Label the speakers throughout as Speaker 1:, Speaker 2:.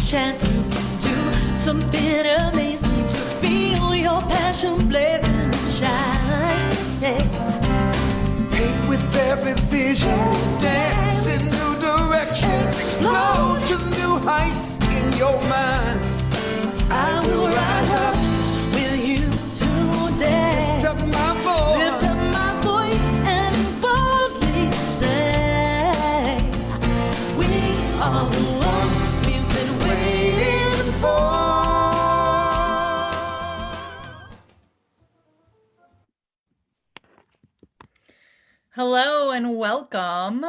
Speaker 1: chance you can do something amazing to feel your passion blazing and shine.
Speaker 2: Paint with every vision, dance in new directions, explode to new heights in your mind.
Speaker 1: I will rise up with you today.
Speaker 2: Lift up my voice
Speaker 1: And boldly say, we are the ones we've been waiting for.
Speaker 3: Hello and welcome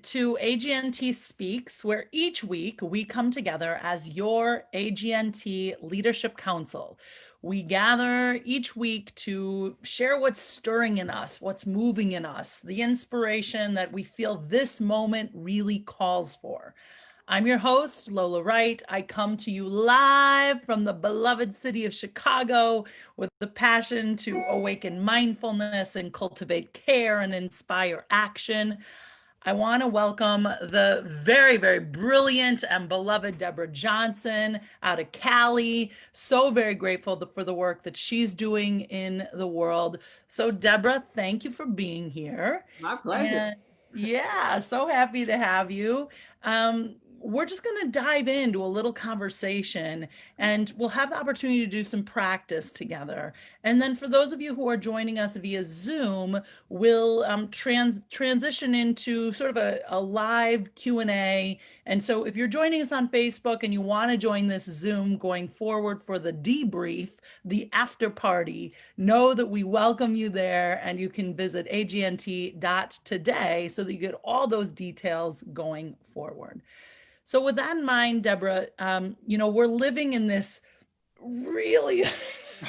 Speaker 3: to AGNT Speaks, where each week we come together as your AGNT Leadership Council. We gather each week to share what's stirring in us, what's moving in us, the inspiration that we feel this moment really calls for. I'm your host, Lola Wright. I come to you live from the beloved city of Chicago with the passion to awaken mindfulness and cultivate care and inspire action. I want to welcome the very, very brilliant and beloved Deborah Johnson out of Cali. So very grateful for the work that she's doing in the world. So Deborah, thank you for being here.
Speaker 4: My pleasure.
Speaker 3: And yeah, so happy to have you. We're just going to dive into a little conversation and we'll have the opportunity to do some practice together. And then for those of you who are joining us via Zoom, we'll transition into sort of a live Q&A. And so if you're joining us on Facebook and you want to join this Zoom going forward for the debrief, the after party, know that we welcome you there and you can visit agnt.today so that you get all those details going forward. So with that in mind, Deborah, we're living in this really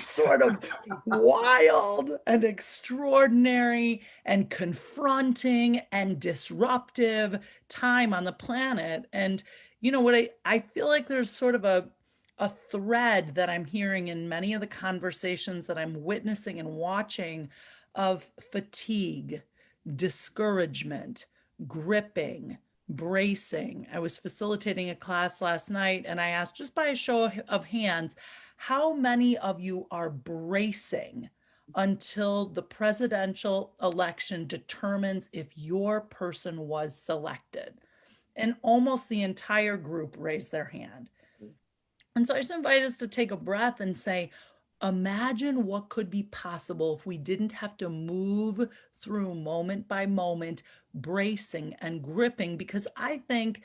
Speaker 3: sort of wild and extraordinary and confronting and disruptive time on the planet. And, what I feel like there's sort of a thread that I'm hearing in many of the conversations that I'm witnessing and watching of fatigue, discouragement, gripping, bracing. I was facilitating a class last night and I asked, just by a show of hands, how many of you are bracing until the presidential election determines if your person was selected? And almost the entire group raised their hand. And so I just invite us to take a breath and say, imagine what could be possible if we didn't have to move through moment by moment, bracing and gripping, because I think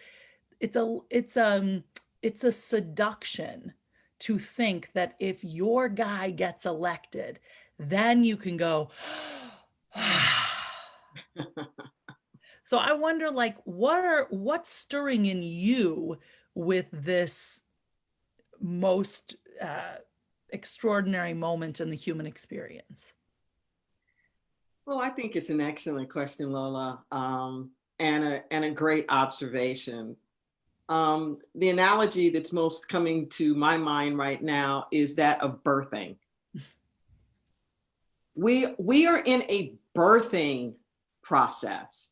Speaker 3: it's a seduction to think that if your guy gets elected, then you can go, So I wonder, like, what's stirring in you with this most extraordinary moment in the human experience?
Speaker 4: Well, I think it's an excellent question, Lola, and a great observation. The analogy that's most coming to my mind right now is that of birthing. We are in a birthing process,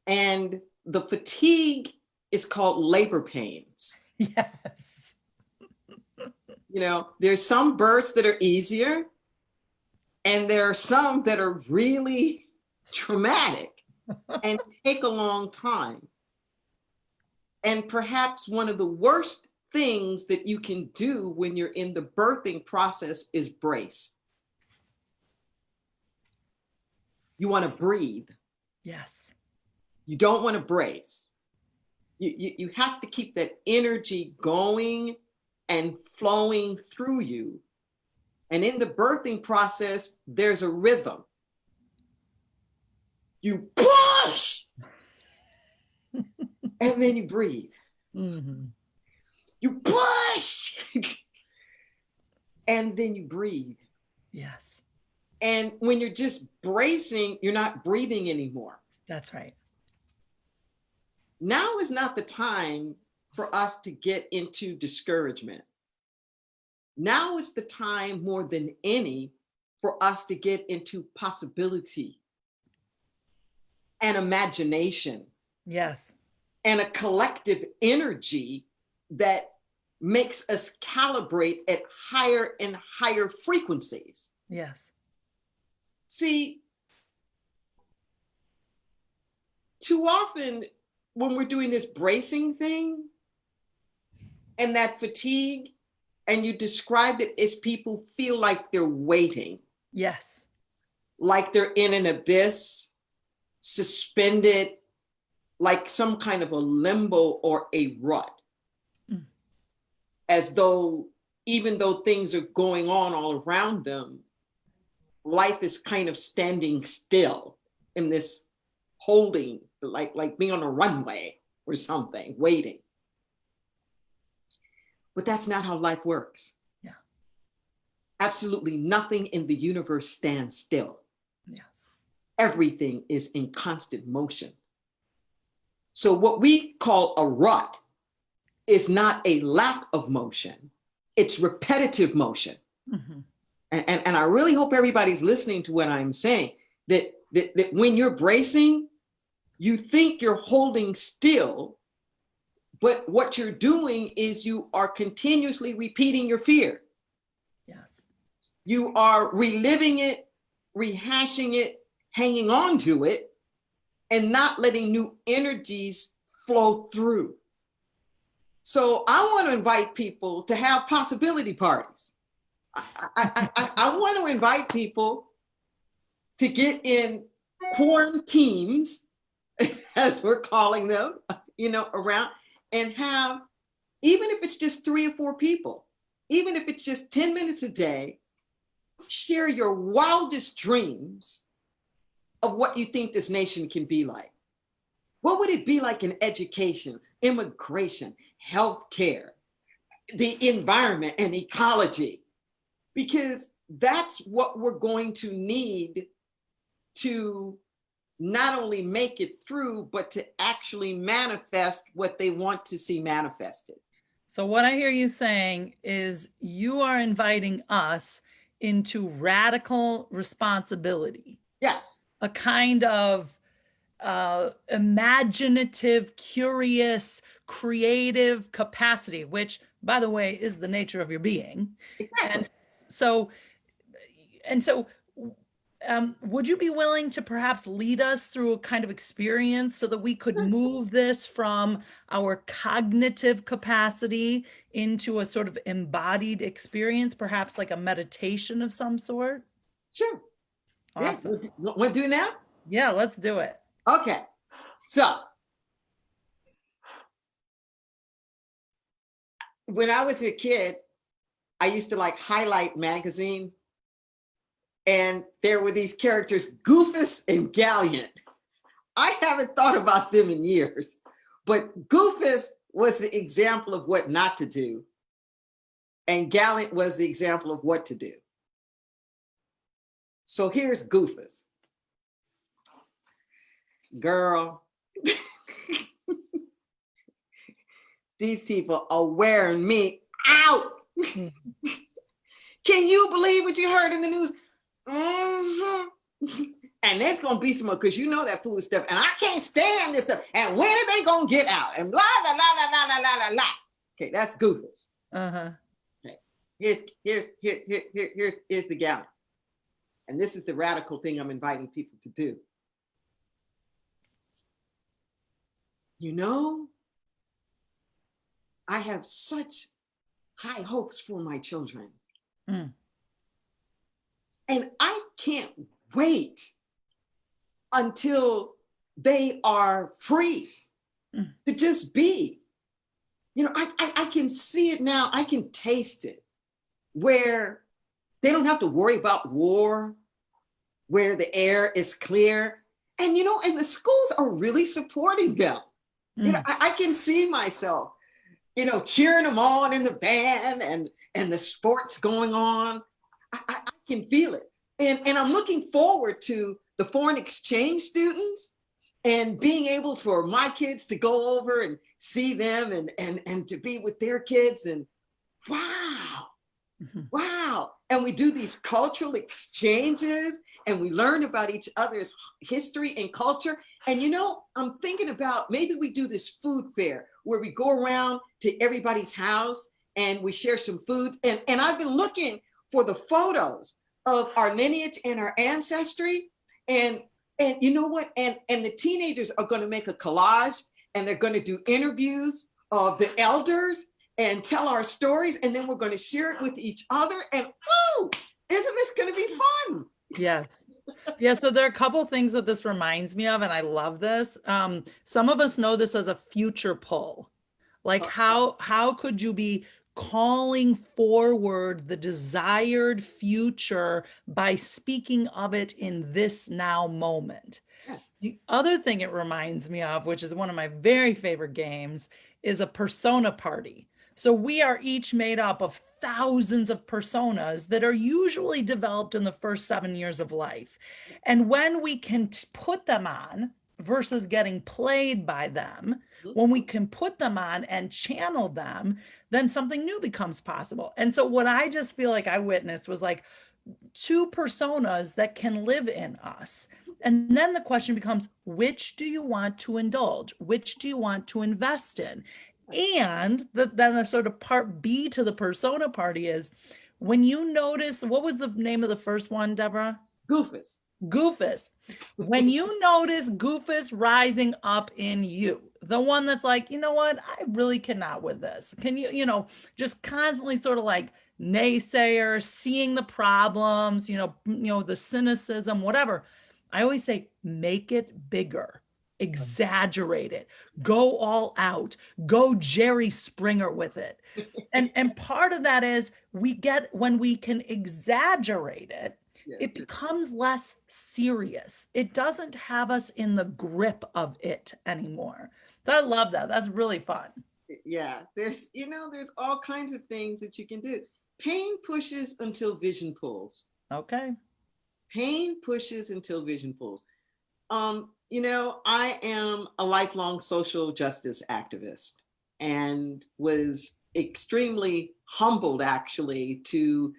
Speaker 4: and the fatigue is called labor pains.
Speaker 3: Yes.
Speaker 4: There's some births that are easier, and there are some that are really traumatic and take a long time. And perhaps one of the worst things that you can do when you're in the birthing process is brace. You want to breathe.
Speaker 3: Yes.
Speaker 4: You don't want to brace. You have to keep that energy going and flowing through you. And in the birthing process, there's a rhythm. You push, and then you breathe.
Speaker 3: Mm-hmm.
Speaker 4: You push, and then you breathe.
Speaker 3: Yes.
Speaker 4: And when you're just bracing, you're not breathing anymore.
Speaker 3: That's right.
Speaker 4: Now is not the time for us to get into discouragement. Now is the time more than any for us to get into possibility and imagination.
Speaker 3: Yes.
Speaker 4: And a collective energy that makes us calibrate at higher and higher frequencies.
Speaker 3: Yes.
Speaker 4: See, too often when we're doing this bracing thing and that fatigue, and you describe it as people feel like they're waiting.
Speaker 3: Yes.
Speaker 4: Like they're in an abyss, suspended, like some kind of a limbo or a rut. As though, even though things are going on all around them, life is kind of standing still in this holding, like being on a runway or something, waiting. But that's not how life works.
Speaker 3: Yeah.
Speaker 4: Absolutely nothing in the universe stands still.
Speaker 3: Yes.
Speaker 4: Everything is in constant motion. So what we call a rut is not a lack of motion, it's repetitive motion.
Speaker 3: Mm-hmm.
Speaker 4: And I really hope everybody's listening to what I'm saying, that when you're bracing, you think you're holding still, but what you're doing is you are continuously repeating your fear.
Speaker 3: Yes.
Speaker 4: You are reliving it, rehashing it, hanging on to it, and not letting new energies flow through. So I want to invite people to have possibility parties. I want to invite people to get in quarantines, as we're calling them, around, and have, even if it's just 3 or 4 people, even if it's just 10 minutes a day, share your wildest dreams of what you think this nation can be like. What would it be like in education, immigration, healthcare, the environment and ecology? Because that's what we're going to need to not only make it through, but to actually manifest what they want to see manifested.
Speaker 3: So what I hear you saying is you are inviting us into radical responsibility.
Speaker 4: Yes.
Speaker 3: A kind of imaginative, curious, creative capacity, which, by the way, is the nature of your being.
Speaker 4: Exactly.
Speaker 3: And so, would you be willing to perhaps lead us through a kind of experience so that we could move this from our cognitive capacity into a sort of embodied experience, perhaps like a meditation of some sort?
Speaker 4: Sure.
Speaker 3: Awesome.
Speaker 4: Yeah. Want to do it now?
Speaker 3: Yeah, let's do it.
Speaker 4: Okay. So when I was a kid, I used to like Highlight magazine. And there were these characters, Goofus and Gallant. I haven't thought about them in years, but Goofus was the example of what not to do. And Gallant was the example of what to do. So here's Goofus. Girl, these people are wearing me out. Can you believe what you heard in the news? Mm-hmm. And there's gonna be some more, because you know that foolish stuff, and I can't stand this stuff. And when are they gonna get out? And blah blah blah blah blah blah blah blah. Okay, that's Goofus.
Speaker 3: Uh-huh.
Speaker 4: Okay, here's the Gallant. And this is the radical thing I'm inviting people to do. You know, I have such high hopes for my children.
Speaker 3: Mm.
Speaker 4: And I can't wait until they are free to just be. You know, I can see it now. I can taste it, where they don't have to worry about war, where the air is clear. And, you know, and the schools are really supporting them. You know, I can see myself, you know, cheering them on in the band and the sports going on. I can feel it. And I'm looking forward to the foreign exchange students and being able for my kids to go over and see them and to be with their kids. And wow, wow. And we do these cultural exchanges and we learn about each other's history and culture. And, you know, I'm thinking about maybe we do this food fair where we go around to everybody's house and we share some food. And I've been looking for the photos of our lineage and our ancestry. And you know what? And the teenagers are going to make a collage, and they're going to do interviews of the elders and tell our stories. And then we're going to share it with each other. And woo, isn't this going to be fun?
Speaker 3: Yes. Yeah, so there are a couple things that this reminds me of, and I love this. Some of us know this as a future pull. Like how could you be calling forward the desired future by speaking of it in this now moment?
Speaker 4: Yes.
Speaker 3: The other thing it reminds me of, which is one of my very favorite games, is a persona party. So we are each made up of thousands of personas that are usually developed in the first 7 years of life. And when we can put them on versus getting played by them, when we can put them on and channel them, then something new becomes possible. And so what I just feel like I witnessed was like two personas that can live in us. And then the question becomes, which do you want to indulge? Which do you want to invest in? And then the sort of part B to the persona party is when you notice, what was the name of the first one, Deborah?
Speaker 4: Goofus.
Speaker 3: Goofus. When you notice Goofus rising up in you, the one that's like, you know what, I really cannot with this. Can you, just constantly sort of like naysayer, seeing the problems, the cynicism, whatever. I always say, make it bigger. Exaggerate it, go all out, go Jerry Springer with it. And part of that is when we can exaggerate it,
Speaker 4: Yes.
Speaker 3: it becomes less serious. It doesn't have us in the grip of it anymore. So I love that. That's really fun.
Speaker 4: Yeah, there's all kinds of things that you can do. Pain pushes until vision pulls.
Speaker 3: Okay.
Speaker 4: Pain pushes until vision pulls. I am a lifelong social justice activist and was extremely humbled actually to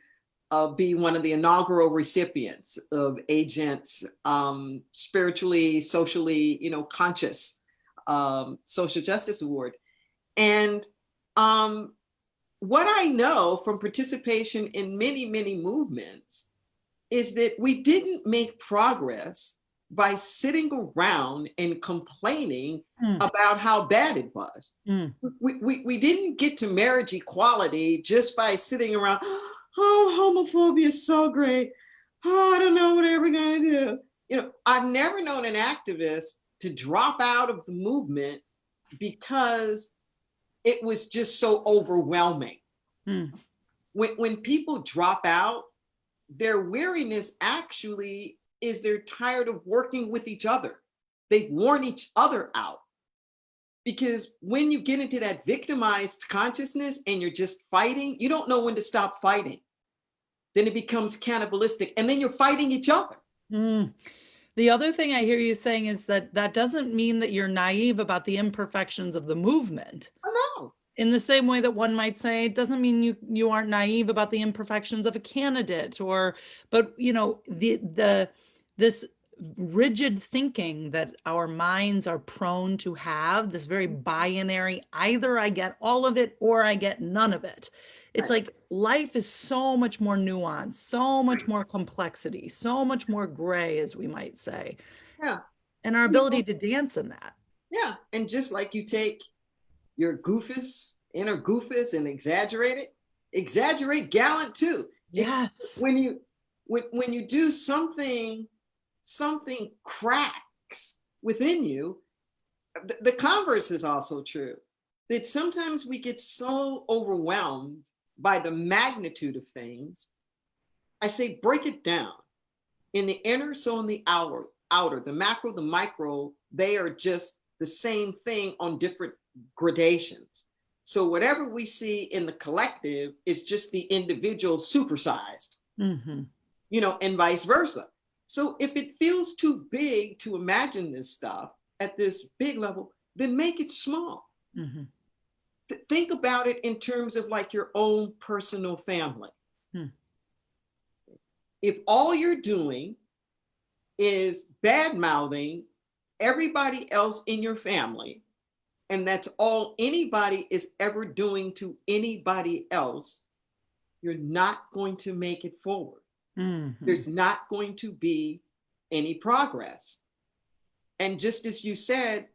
Speaker 4: be one of the inaugural recipients of AGNT's spiritually, socially, conscious social justice award. And what I know from participation in many, many movements is that we didn't make progress by sitting around and complaining about how bad it was. We didn't get to marriage equality just by sitting around, oh, homophobia is so great. Oh, I don't know what we're going to do. I've never known an activist to drop out of the movement because it was just so overwhelming. When people drop out, their weariness actually is they're tired of working with each other. They've worn each other out. Because when you get into that victimized consciousness and you're just fighting, you don't know when to stop fighting. Then it becomes cannibalistic, and then you're fighting each other.
Speaker 3: The other thing I hear you saying is that doesn't mean that you're naive about the imperfections of the movement.
Speaker 4: Oh, no.
Speaker 3: In the same way that one might say, it doesn't mean you aren't naive about the imperfections of a candidate, but this rigid thinking that our minds are prone to have, this very binary, either I get all of it or I get none of it. It's like life is so much more nuanced, so much more complexity, so much more gray, as we might say.
Speaker 4: Yeah.
Speaker 3: And our ability to dance in that.
Speaker 4: Yeah. And just like you take your inner goofus and exaggerate gallant too.
Speaker 3: Yes.
Speaker 4: When you do something cracks within you, the converse is also true. That sometimes we get so overwhelmed by the magnitude of things. I say break it down. In the inner, so in the outer, the macro, the micro, they are just the same thing on different gradations. So whatever we see in the collective is just the individual supersized, and vice versa. So if it feels too big to imagine this stuff at this big level, then make it small. Think about it in terms of like your own personal family. If all you're doing is bad mouthing everybody else in your family, and that's all anybody is ever doing to anybody else, you're not going to make it forward.
Speaker 3: Mm-hmm.
Speaker 4: There's not going to be any progress. And just as you said,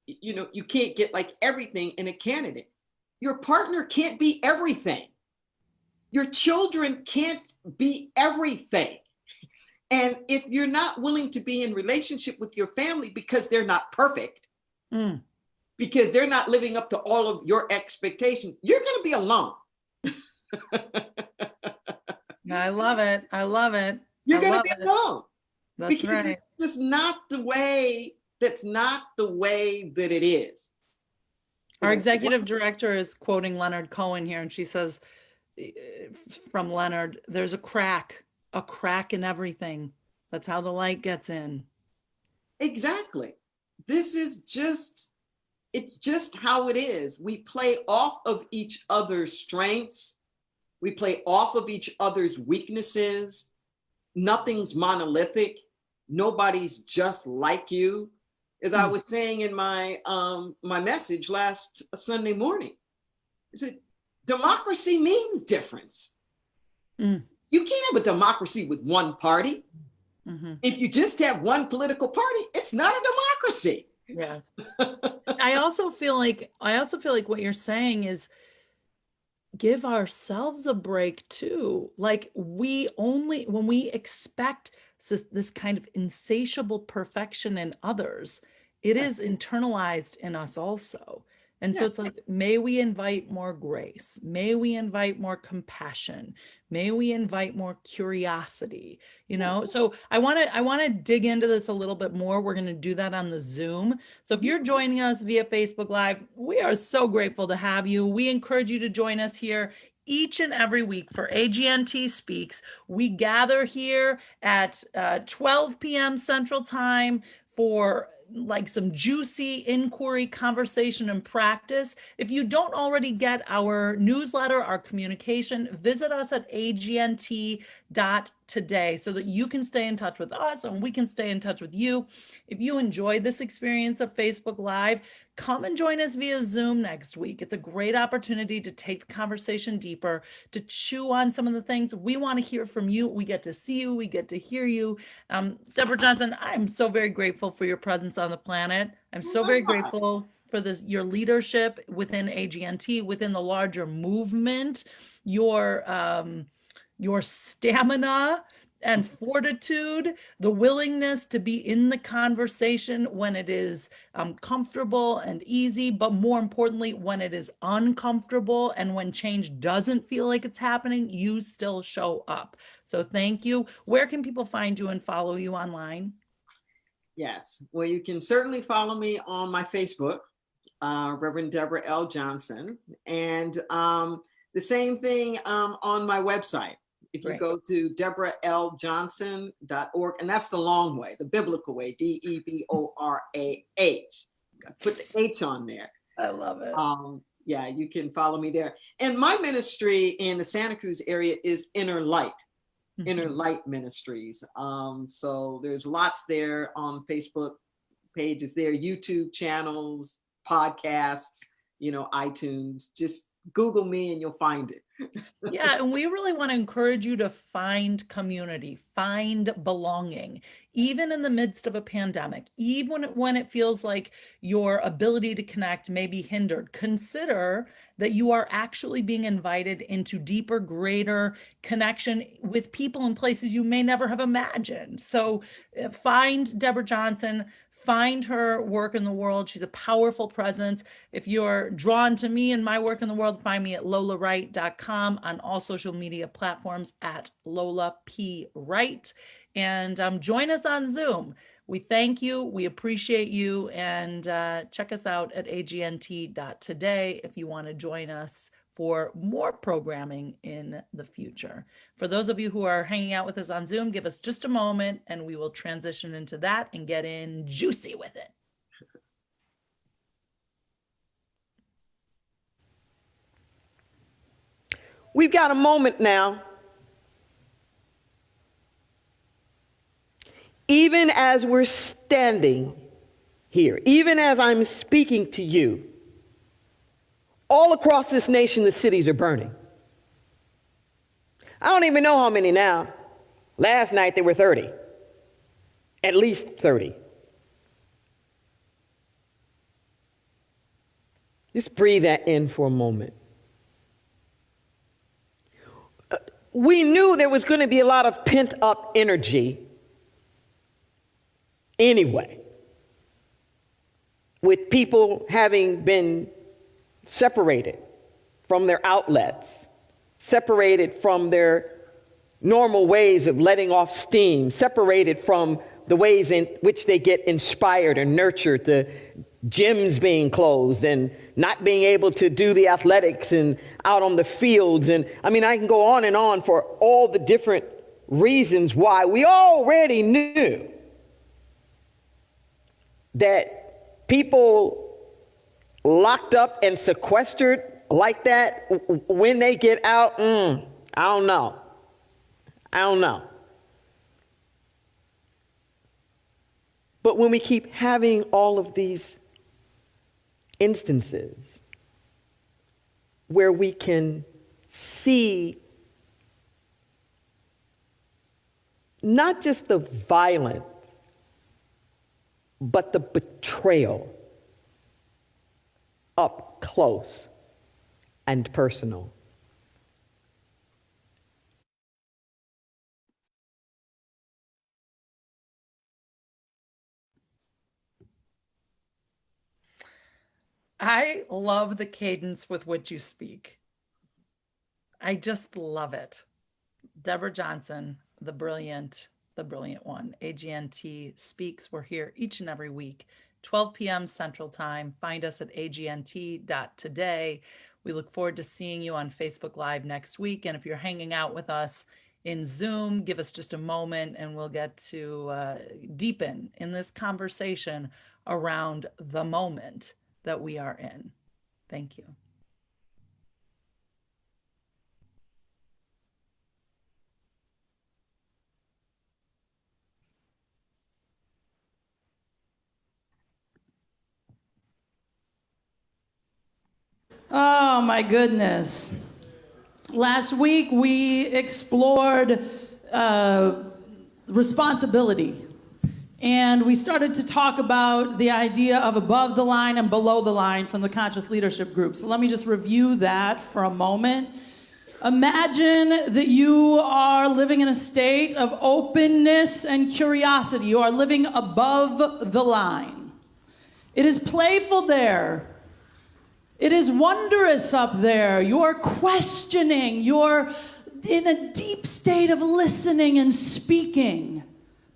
Speaker 4: you know, you can't get like everything in a candidate. Your partner can't be everything. Your children can't be everything. And if you're not willing to be in relationship with your family because they're not perfect, because they're not living up to all of your expectations, you're going to be alone.
Speaker 3: I love it. I love it.
Speaker 4: You're going to be alone.
Speaker 3: That's
Speaker 4: because
Speaker 3: right.
Speaker 4: it's just not the way, that's not the way that it is.
Speaker 3: Our executive director is quoting Leonard Cohen here, and she says, from Leonard, there's a crack in everything. That's how the light gets in.
Speaker 4: Exactly. This is just, it's just how it is. We play off of each other's strengths. We play off of each other's weaknesses. Nothing's monolithic. Nobody's just like you. As I was saying in my my message last Sunday morning, I said, democracy means difference. You can't have a democracy with one party. If you just have one political party, it's not a democracy.
Speaker 3: Yes. I also feel like what you're saying is give ourselves a break too. Like when we expect this kind of insatiable perfection in others, it is internalized in us also. And so it's like, may we invite more grace? May we invite more compassion? May we invite more curiosity? You know, so I want to dig into this a little bit more. We're going to do that on the Zoom. So if you're joining us via Facebook Live, we are so grateful to have you. We encourage you to join us here each and every week for AGNT Speaks. We gather here at 12 p.m. Central Time for like some juicy inquiry, conversation, and practice. If you don't already get our newsletter, our communication, visit us at agnt.today so that you can stay in touch with us and we can stay in touch with you. If you enjoyed this experience of Facebook Live, come and join us via Zoom next week. It's a great opportunity to take the conversation deeper, to chew on some of the things. We want to hear from you. We get to see you. We get to hear you. Deborah Johnson, I'm so very grateful for your presence on the planet. I'm so very grateful for this, your leadership within AGNT, within the larger movement, your stamina and fortitude, the willingness to be in the conversation when it is comfortable and easy, but more importantly, when it is uncomfortable and when change doesn't feel like it's happening, you still show up. So thank you. Where can people find you and follow you online?
Speaker 4: Yes, well, you can certainly follow me on my Facebook, Reverend Deborah L. Johnson, and the same thing on my website. If you go to deborah.ljohnson.org, and that's the long way, the biblical way, DEBORAH. Put the H on there.
Speaker 3: I love it.
Speaker 4: Yeah, you can follow me there. And my ministry in the Santa Cruz area is Inner Light Ministries. So there's lots there on Facebook pages there, YouTube channels, podcasts, you know, iTunes. Just Google me and you'll find it.
Speaker 3: Yeah, and we really want to encourage you to find community, find belonging, even in the midst of a pandemic, even when it feels like your ability to connect may be hindered. Consider that you are actually being invited into deeper, greater connection with people in places you may never have imagined. So find Deborah Johnson. Find her work in the world. She's a powerful presence. If you're drawn to me and my work in the world, find me at lolarwright.com, on all social media platforms at Lola P. Wright. And join us on Zoom. We thank you. We appreciate you. And check us out at agnt.today if you want to join us for more programming in the future. For those of you who are hanging out with us on Zoom, give us just a moment and we will transition into that and get in juicy with it.
Speaker 5: We've got a moment now. Even as we're standing here, even as I'm speaking to you, All across this nation, the cities are burning. I don't even know how many now. Last night there were 30. At least 30. Just breathe that in for a moment. We knew there was going to be a lot of pent-up energy anyway, with people having been separated from their outlets, separated from their normal ways of letting off steam, separated from the ways in which they get inspired and nurtured, the gyms being closed and not being able to do the athletics and out on the fields. And I mean, I can go on and on for all the different reasons why we already knew that people locked up and sequestered like that, when they get out, I don't know. But when we keep having all of these instances where we can see not just the violence, but the betrayal up close and personal.
Speaker 3: I love the cadence with which you speak. I just love it. Deborah Johnson, the brilliant one. AGNT Speaks. We're here each and every week, 12 p.m. Central Time. Find us at agnt.today. We look forward to seeing you on Facebook Live next week. And if you're hanging out with us in Zoom, give us just a moment and we'll get to deepen in this conversation around the moment that we are in. Thank you. Oh my goodness. Last week we explored responsibility. And we started to talk about the idea of above the line and below the line from the Conscious Leadership Group. So let me just review that for a moment. Imagine that you are living in a state of openness and curiosity. You are living above the line. It is playful there. It is wondrous up there. You're questioning. You're in a deep state of listening and speaking.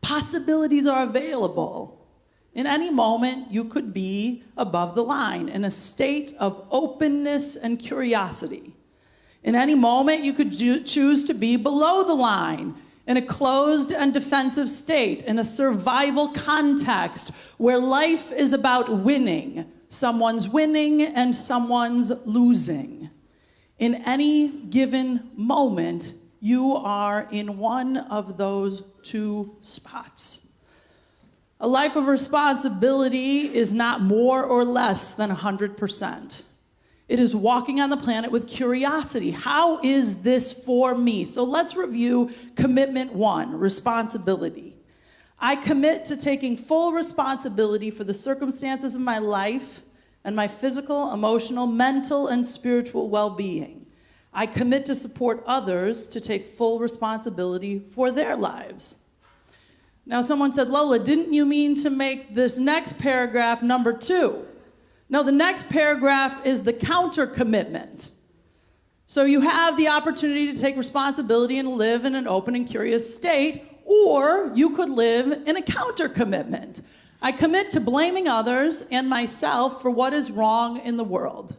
Speaker 3: Possibilities are available. In any moment, you could be above the line in a state of openness and curiosity. In any moment, you could choose to be below the line in a closed and defensive state, in a survival context where life is about winning. Someone's winning and someone's losing. In any given moment, you are in one of those two spots. A life of responsibility is not more or less than 100%. It is walking on the planet with curiosity. How is this for me? So let's review commitment 1, responsibility. I commit to taking full responsibility for the circumstances of my life and my physical, emotional, mental, and spiritual well-being. I commit to support others to take full responsibility for their lives. Now, someone said, Lola, didn't you mean to make this next paragraph number 2? No, the next paragraph is the counter commitment. So you have the opportunity to take responsibility and live in an open and curious state, or you could live in a counter commitment. I commit to blaming others and myself for what is wrong in the world.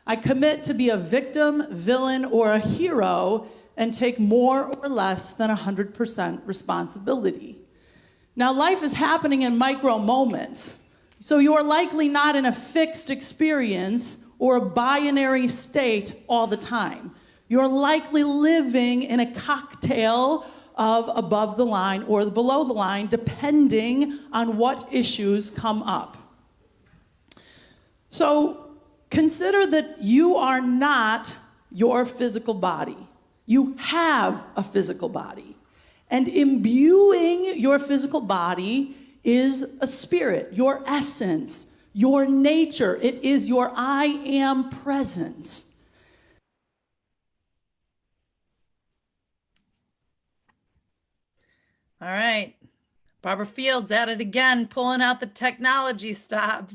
Speaker 3: I commit to be a victim, villain, or a hero and take more or less than 100% responsibility. Now, life is happening in micro moments, so you are likely not in a fixed experience or a binary state all the time. You're likely living in a cocktail of above the line or below the line, depending on what issues come up. So, Consider that you are not your physical body. You have a physical body. And imbuing your physical body is a spirit, your essence, your nature. It is your I am presence. All right. Barbara Fields at it again, pulling out the technology stops.